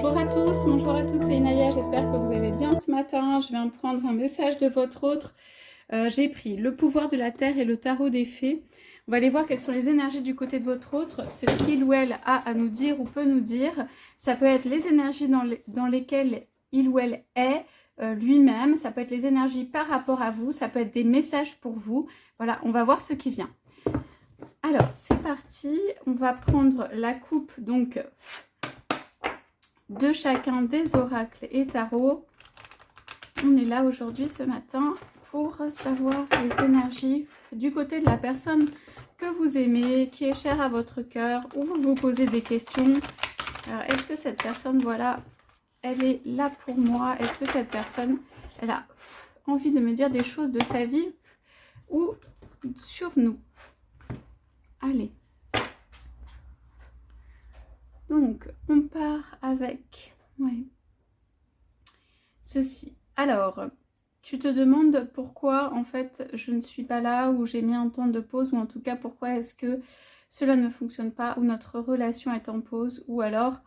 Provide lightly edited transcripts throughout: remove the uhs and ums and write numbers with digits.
Bonjour à tous, bonjour à toutes, c'est Inaya, j'espère que vous allez bien ce matin. Je viens prendre un message de votre autre. J'ai pris le pouvoir de la terre et le tarot des fées. On va aller voir quelles sont les énergies du côté de votre autre, ce qu'il ou elle a à nous dire ou peut nous dire. Ça peut être les énergies dans lesquelles il ou elle est lui-même, ça peut être les énergies par rapport à vous, ça peut être des messages pour vous. Voilà, on va voir ce qui vient. Alors, c'est parti, on va prendre la coupe donc de chacun des oracles et tarots. On est là aujourd'hui ce matin pour savoir les énergies du côté de la personne que vous aimez, qui est chère à votre cœur, ou vous vous posez des questions. Alors, est-ce que cette personne, voilà, elle est là pour moi? Est-ce que cette personne, elle a envie de me dire des choses de sa vie ou sur nous? Allez. Donc, on part avec ceci. Alors, tu te demandes pourquoi, en fait, je ne suis pas là, ou j'ai mis un temps de pause, ou en tout cas, pourquoi est-ce que cela ne fonctionne pas, ou notre relation est en pause, ou alors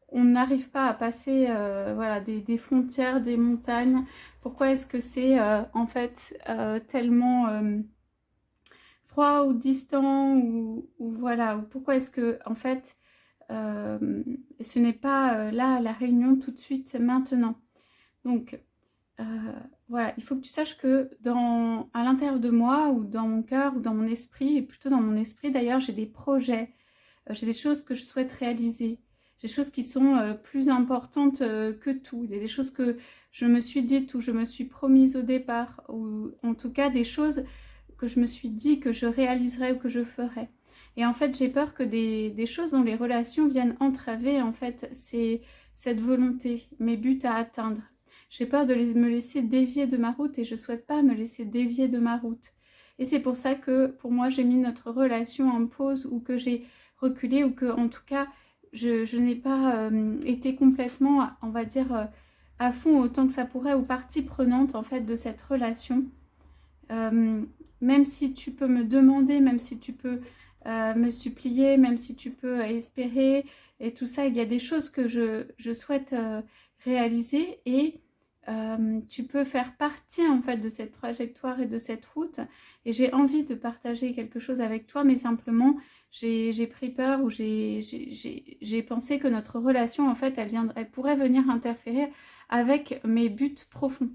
on n'arrive pas à passer voilà, des frontières, des montagnes. Pourquoi est-ce que c'est, en fait, tellement froid ou distant, ou voilà, ou pourquoi est-ce que, en fait, ce n'est pas là la réunion tout de suite maintenant. Donc voilà, il faut que tu saches que à l'intérieur de moi, ou dans mon cœur, ou dans mon esprit, et plutôt dans mon esprit d'ailleurs, j'ai des projets, j'ai des choses que je souhaite réaliser, j'ai des choses qui sont plus importantes que tout, il y a des choses que je me suis dites ou je me suis promise au départ, ou en tout cas des choses que je me suis dit que je réaliserais ou que je ferais. Et en fait, j'ai peur que des choses dans les relations viennent entraver, en fait, cette volonté, mes buts à atteindre. J'ai peur de me laisser dévier de ma route et je ne souhaite pas me laisser dévier de ma route. Et c'est pour ça que, pour moi, j'ai mis notre relation en pause, ou que j'ai reculé, ou que, en tout cas, je n'ai pas été complètement, on va dire, à fond autant que ça pourrait, ou partie prenante, en fait, de cette relation. Même si tu peux me demander, même si tu peux me supplier, même si tu peux espérer et tout ça, il y a des choses que je souhaite réaliser, et tu peux faire partie en fait de cette trajectoire et de cette route, et j'ai envie de partager quelque chose avec toi, mais simplement j'ai pris peur, ou j'ai pensé que notre relation en fait elle pourrait venir interférer avec mes buts profonds.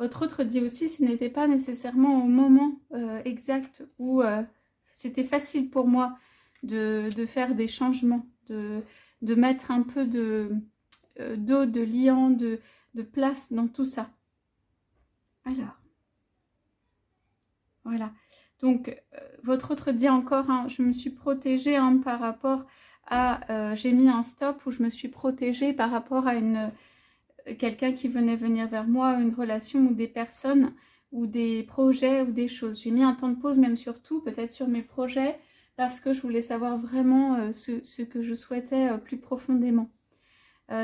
Votre autre dit aussi, ce n'était pas nécessairement au moment exact où c'était facile pour moi de faire des changements, de mettre un peu d'eau, de liant, de place dans tout ça. Alors, voilà. Donc, votre autre dit encore, hein, je me suis protégée par rapport à... j'ai mis un stop, où je me suis protégée par rapport à quelqu'un qui venir vers moi, une relation, ou des personnes, ou des projets, ou des choses. J'ai mis un temps de pause, même surtout, peut-être sur mes projets, parce que je voulais savoir vraiment ce que je souhaitais plus profondément.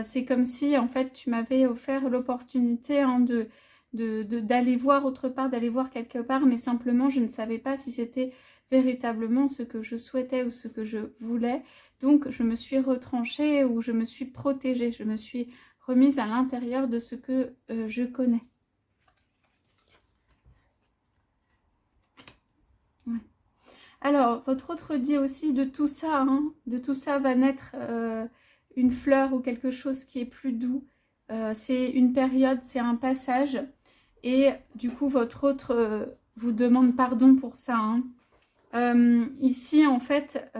C'est comme si, en fait, tu m'avais offert l'opportunité d'aller voir autre part, d'aller voir quelque part, mais simplement, je ne savais pas si c'était véritablement ce que je souhaitais ou ce que je voulais. Donc, je me suis retranchée, ou je me suis protégée, je me suis remise à l'intérieur de ce que je connais. Ouais. Alors, votre autre dit aussi, de tout ça, hein, de tout ça va naître une fleur, ou quelque chose qui est plus doux. C'est une période, c'est un passage. Et du coup, votre autre vous demande pardon pour ça. Hein. Ici, en fait,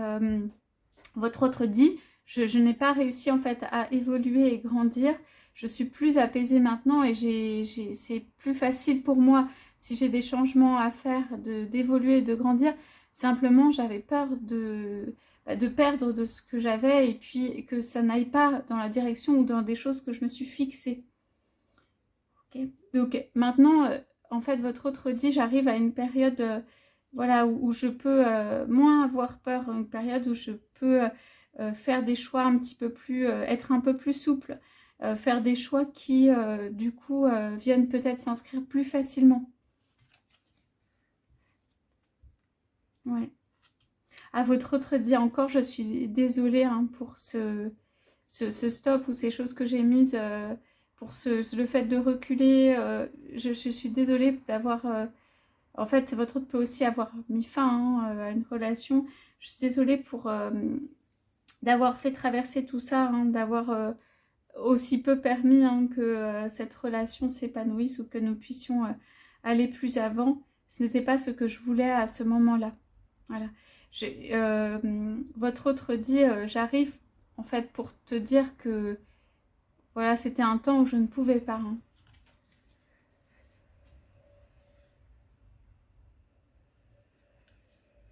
votre autre dit, je n'ai pas réussi en fait à évoluer et grandir. Je suis plus apaisée maintenant, et c'est plus facile pour moi, si j'ai des changements à faire, d'évoluer et de grandir. Simplement, j'avais peur de perdre de ce que j'avais, et puis que ça n'aille pas dans la direction ou dans des choses que je me suis fixée. Okay. Donc maintenant, en fait, votre autre dit, j'arrive à une période voilà, où je peux moins avoir peur, une période où je peux faire des choix un petit peu plus, être un peu plus souple, faire des choix qui, du coup, viennent peut-être s'inscrire plus facilement. Ouais. À votre autre dit encore, je suis désolée hein, pour ce stop ou ces choses que j'ai mises, pour le fait de reculer. Je suis désolée d'avoir... en fait, votre autre peut aussi avoir mis fin hein, à une relation. Je suis désolée pour d'avoir fait traverser tout ça, hein, d'avoir aussi peu permis hein, que cette relation s'épanouisse ou que nous puissions aller plus avant. Ce n'était pas ce que je voulais à ce moment-là. Voilà. Votre autre dit, j'arrive en fait pour te dire que voilà, c'était un temps où je ne pouvais pas. Hein.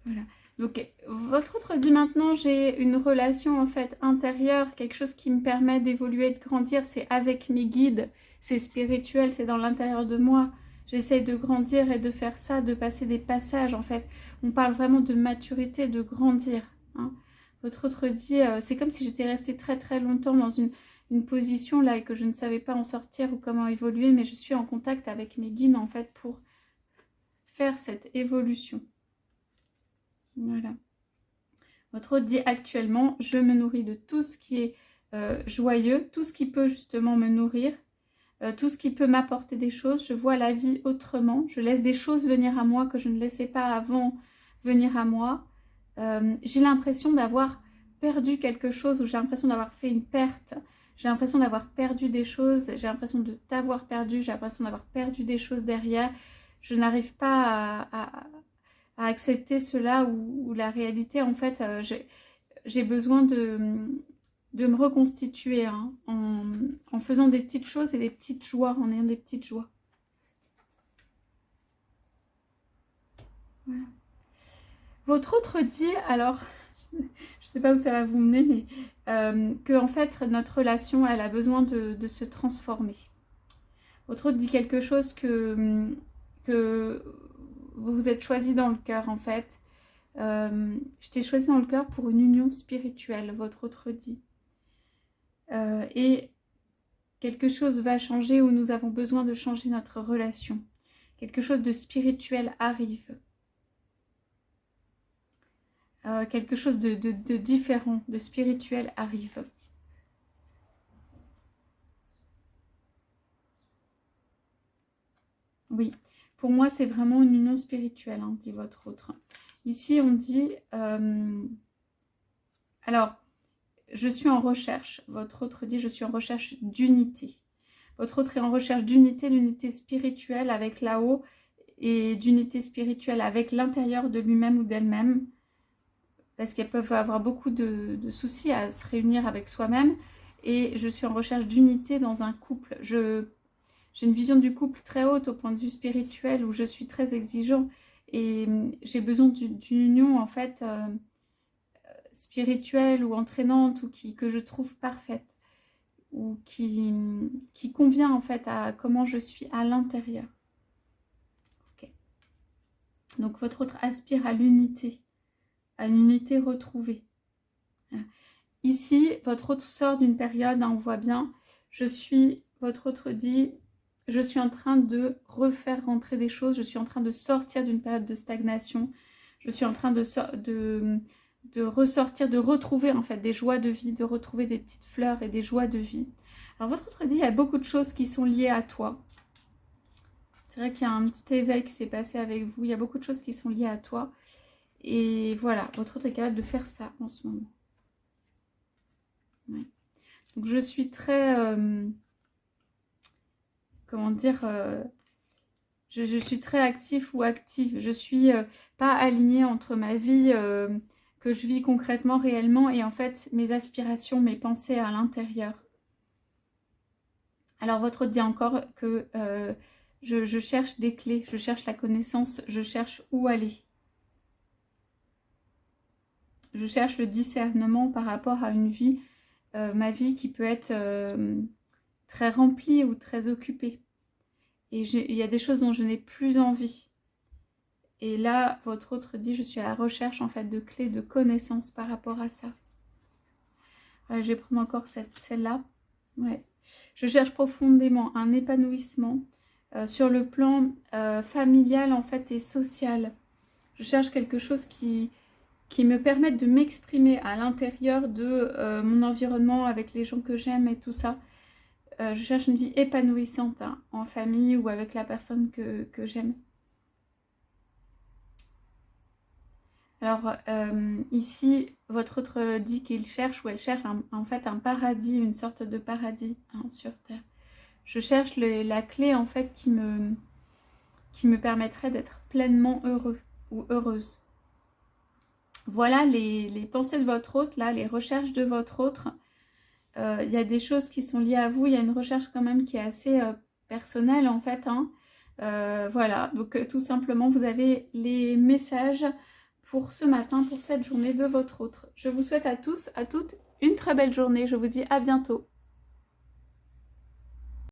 Voilà. Donc, votre autre dit maintenant, j'ai une relation en fait intérieure, quelque chose qui me permet d'évoluer, de grandir, c'est avec mes guides, c'est spirituel, c'est dans l'intérieur de moi. J'essaye de grandir et de faire ça, de passer des passages en fait. On parle vraiment de maturité, de grandir. Hein. Votre autre dit, c'est comme si j'étais restée très très longtemps dans une position là et que je ne savais pas en sortir ou comment évoluer, mais je suis en contact avec mes guides en fait pour faire cette évolution. Voilà. Votre hôte dit actuellement, je me nourris de tout ce qui est joyeux, tout ce qui peut justement me nourrir, tout ce qui peut m'apporter des choses. Je vois la vie autrement. Je laisse des choses venir à moi que je ne laissais pas avant venir à moi. J'ai l'impression d'avoir perdu quelque chose ou j'ai l'impression d'avoir fait une perte. J'ai l'impression d'avoir perdu des choses. J'ai l'impression de t'avoir perdu. J'ai l'impression d'avoir perdu des choses derrière. Je n'arrive pas à accepter cela ou la réalité, en fait, j'ai besoin de me reconstituer hein, en faisant des petites choses et des petites joies, en ayant des petites joies. Voilà. Votre autre dit, alors, je ne sais pas où ça va vous mener, mais que en fait, notre relation, elle a besoin de se transformer. Votre autre dit quelque chose que vous vous êtes choisi dans le cœur, en fait. Je t'ai choisi dans le cœur pour une union spirituelle, votre autre dit. Et quelque chose va changer ou nous avons besoin de changer notre relation. Quelque chose de spirituel arrive. Quelque chose de différent, de spirituel arrive. Oui, pour moi c'est vraiment une union spirituelle, hein, dit votre autre. Ici on dit, alors, je suis en recherche, votre autre dit, je suis en recherche d'unité. Votre autre est en recherche d'unité spirituelle avec là-haut et d'unité spirituelle avec l'intérieur de lui-même ou d'elle-même. Parce qu'elles peuvent avoir beaucoup de soucis à se réunir avec soi-même. Et je suis en recherche d'unité dans un couple. J'ai une vision du couple très haute au point de vue spirituel où je suis très exigeant. Et j'ai besoin d'une union en fait spirituelle ou entraînante ou que je trouve parfaite. Ou qui convient en fait à comment je suis à l'intérieur. Okay. Donc votre autre aspire à l'unité. À une unité retrouvée. Ici, votre autre sort d'une période, hein, on voit bien, votre autre dit, je suis en train de refaire rentrer des choses, je suis en train de sortir d'une période de stagnation, je suis en train de ressortir, de retrouver en fait des joies de vie, de retrouver des petites fleurs et des joies de vie. Alors votre autre dit, il y a beaucoup de choses qui sont liées à toi. C'est vrai qu'il y a un petit éveil qui s'est passé avec vous, il y a beaucoup de choses qui sont liées à toi. Et voilà, votre autre est capable de faire ça en ce moment. Ouais. Donc je suis très... comment dire je suis très actif ou active. Je suis pas alignée entre ma vie que je vis concrètement, réellement, et en fait mes aspirations, mes pensées à l'intérieur. Alors votre autre dit encore que je cherche des clés, je cherche la connaissance, je cherche où aller. Je cherche le discernement par rapport à une vie, ma vie qui peut être très remplie ou très occupée. Et il y a des choses dont je n'ai plus envie. Et là, votre autre dit, je suis à la recherche en fait de clés, de connaissances par rapport à ça. Voilà, je vais prendre encore celle-là. Ouais. Je cherche profondément un épanouissement sur le plan familial en fait et social. Je cherche quelque chose qui qui me permettent de m'exprimer à l'intérieur de mon environnement avec les gens que j'aime et tout ça. Je cherche une vie épanouissante hein, en famille ou avec la personne que j'aime. Alors ici, votre autre dit qu'il cherche ou elle cherche en fait un paradis, une sorte de paradis hein, sur Terre. Je cherche la clé en fait qui me permettrait d'être pleinement heureux ou heureuse. Voilà les pensées de votre hôte, là, les recherches de votre autre. Il y a des choses qui sont liées à vous, il y a une recherche quand même qui est assez personnelle en fait. Hein. Voilà, donc tout simplement, vous avez les messages pour ce matin, pour cette journée de votre autre. Je vous souhaite à tous, à toutes, une très belle journée. Je vous dis à bientôt.